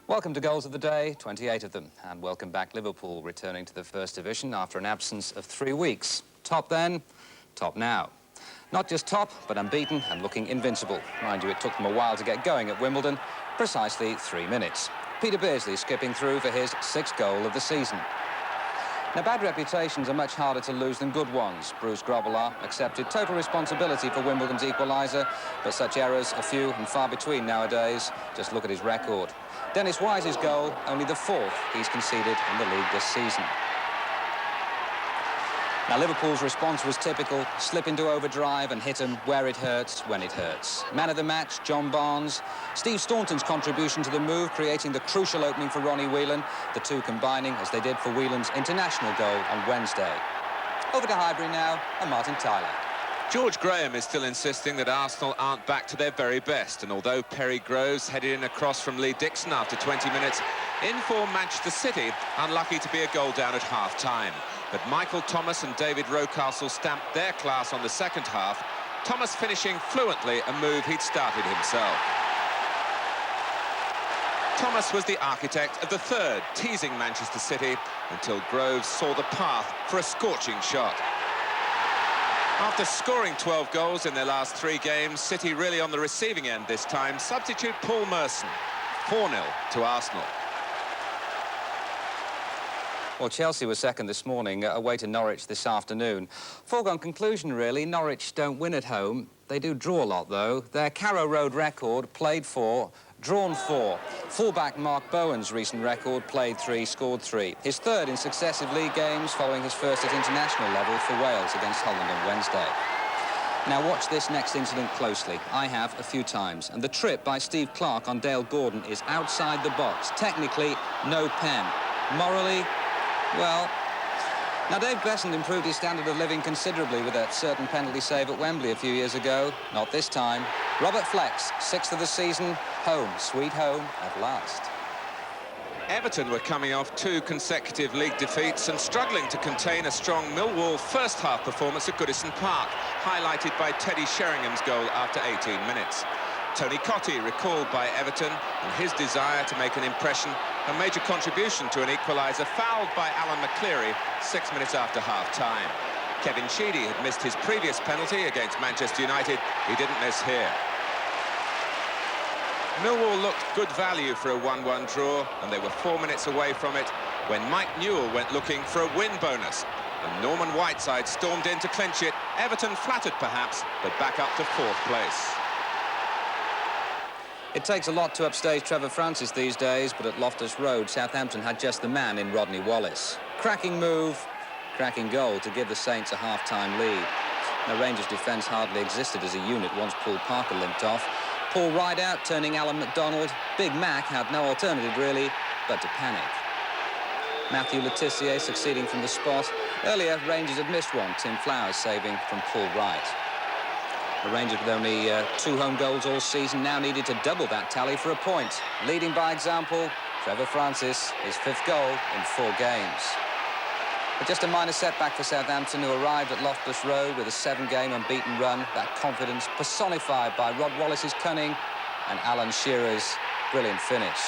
Welcome to Goals of the Day, 28 of them. And welcome back Liverpool, returning to the First Division after an absence of 3 weeks. Top then, top now. Not just top, but unbeaten and looking invincible. Mind you, it took them a while to get going at Wimbledon, precisely 3 minutes. Peter Beardsley skipping through for his 6th goal of the season. Now, bad reputations are much harder to lose than good ones. Bruce Grobbelaar accepted total responsibility for Wimbledon's equaliser, but such errors are few and far between nowadays. Just look at his record. Dennis Wise's goal, only the 4th he's conceded in the league this season. Now, Liverpool's response was typical: slip into overdrive and hit him where it hurts, when it hurts. Man of the match, John Barnes. Steve Staunton's contribution to the move, creating the crucial opening for Ronnie Whelan, the two combining as they did for Whelan's international goal on Wednesday. Over to Highbury now, and Martin Tyler. George Graham is still insisting that Arsenal aren't back to their very best, and although Perry Groves headed in a cross from Lee Dixon after 20 minutes, in for Manchester City, unlucky to be a goal down at half-time. But Michael Thomas and David Rocastle stamped their class on the second half, Thomas finishing fluently a move he'd started himself. Thomas was the architect of the 3rd, teasing Manchester City until Groves saw the path for a scorching shot. After scoring 12 goals in their last 3 games, City really on the receiving end this time. Substitute Paul Merson, 4-0 to Arsenal. Well, Chelsea was second this morning, away to Norwich this afternoon. Foregone conclusion, really. Norwich don't win at home. They do draw a lot, though. Their Carrow Road record, played 4, drawn 4. Fullback Mark Bowen's recent record, played 3, scored 3. His 3rd in successive league games, following his 1st at international level for Wales against Holland on Wednesday. Now, watch this next incident closely. I have a few times. And the trip by Steve Clarke on Dale Gordon is outside the box. Technically, no pen. Morally, well, now Dave Beasant improved his standard of living considerably with a certain penalty save at Wembley a few years ago. Not this time. Robert Flex, 6th of the season, home, sweet home at last. Everton were coming off 2 consecutive league defeats and struggling to contain a strong Millwall first-half performance at Goodison Park, highlighted by Teddy Sheringham's goal after 18 minutes. Tony Cottee recalled by Everton, and his desire to make an impression, a major contribution to an equaliser fouled by Alan McCleary 6 minutes after half-time. Kevin Sheedy had missed his previous penalty against Manchester United. He didn't miss here. Millwall looked good value for a 1-1 draw, and they were 4 minutes away from it when Mike Newell went looking for a win bonus. And Norman Whiteside stormed in to clinch it. Everton flattered perhaps, but back up to 4th place. It takes a lot to upstage Trevor Francis these days, but at Loftus Road, Southampton had just the man in Rodney Wallace. Cracking move, cracking goal to give the Saints a half-time lead. Now, Rangers' defence hardly existed as a unit once Paul Parker limped off. Paul Rideout turning Alan McDonald. Big Mac had no alternative, really, but to panic. Matthew Le Tissier succeeding from the spot. Earlier, Rangers had missed one, Tim Flowers saving from Paul Wright. The Rangers, with only 2 home goals all season, now needed to double that tally for a point. Leading by example, Trevor Francis, his 5th goal in 4 games. But just a minor setback for Southampton, who arrived at Loftus Road with a 7-game unbeaten run. That confidence personified by Rod Wallace's cunning and Alan Shearer's brilliant finish.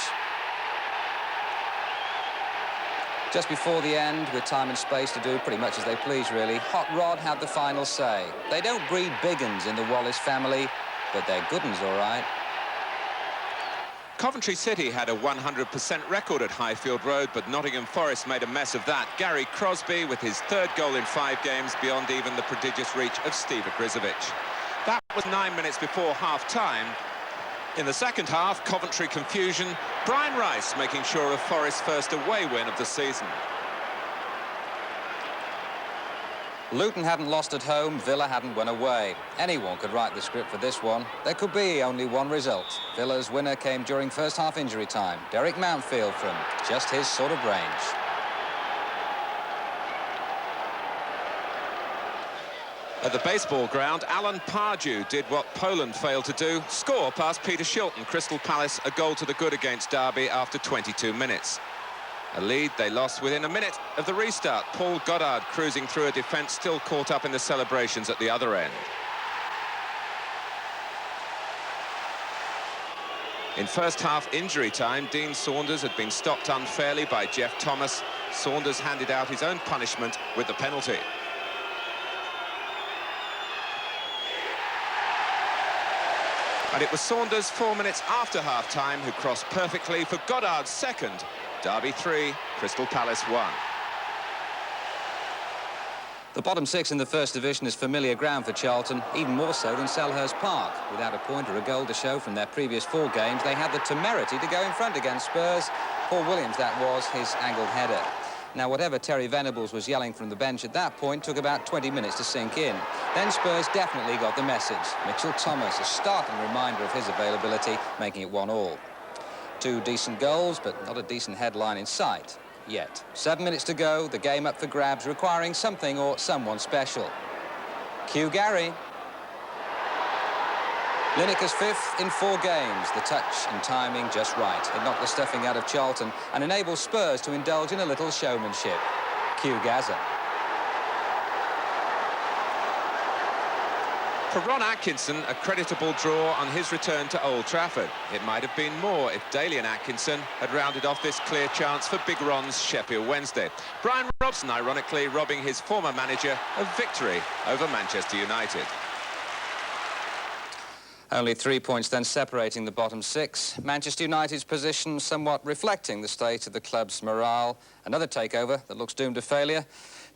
Just before the end, with time and space to do pretty much as they please, really, Hot Rod had the final say. They don't breed big uns in the Wallace family, but they're good uns, all right. Coventry City had a 100% record at Highfield Road, but Nottingham Forest made a mess of that. Gary Crosby with his 3rd goal in 5 games, beyond even the prodigious reach of Steve Ogrizovic. That was 9 minutes before half-time. In the second half, Coventry confusion. Brian Rice making sure of Forest's first away win of the season. Luton hadn't lost at home, Villa hadn't won away. Anyone could write the script for this one. There could be only one result. Villa's winner came during first-half injury time. Derek Mountfield from just his sort of range. At the baseball ground, Alan Pardew did what Poland failed to do, score past Peter Shilton. Crystal Palace a goal to the good against Derby after 22 minutes. A lead they lost within a minute of the restart. Paul Goddard cruising through a defence still caught up in the celebrations at the other end. In first half injury time, Dean Saunders had been stopped unfairly by Jeff Thomas. Saunders handed out his own punishment with the penalty. And it was Saunders 4 minutes after half-time who crossed perfectly for Goddard's second. Derby 3, Crystal Palace 1. The bottom six in the First Division is familiar ground for Charlton, even more so than Selhurst Park. Without a point or a goal to show from their previous 4 games, they had the temerity to go in front against Spurs. Paul Williams, that was, his angled header. Now, whatever Terry Venables was yelling from the bench at that point took about 20 minutes to sink in. Then Spurs definitely got the message. Mitchell Thomas, a startling reminder of his availability, making it 1-1. 2 decent goals, but not a decent headline in sight yet. 7 minutes to go, the game up for grabs, requiring something or someone special. Cue Gary. Lineker's 5th in 4 games. The touch and timing just right. It knocked the stuffing out of Charlton and enables Spurs to indulge in a little showmanship. Cue Gaza. For Ron Atkinson, a creditable draw on his return to Old Trafford. It might have been more if Daly and Atkinson had rounded off this clear chance for Big Ron's Sheffield Wednesday. Brian Robson, ironically, robbing his former manager of victory over Manchester United. Only 3 points then separating the bottom 6. Manchester United's position somewhat reflecting the state of the club's morale. Another takeover that looks doomed to failure.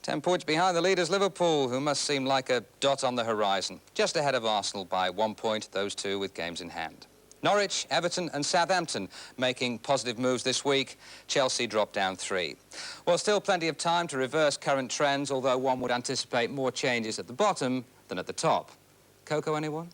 10 points behind the leaders Liverpool, who must seem like a dot on the horizon. Just ahead of Arsenal by 1 point, those 2 with games in hand. Norwich, Everton and Southampton making positive moves this week. Chelsea dropped down 3. Well, still plenty of time to reverse current trends, although one would anticipate more changes at the bottom than at the top. Coco, anyone?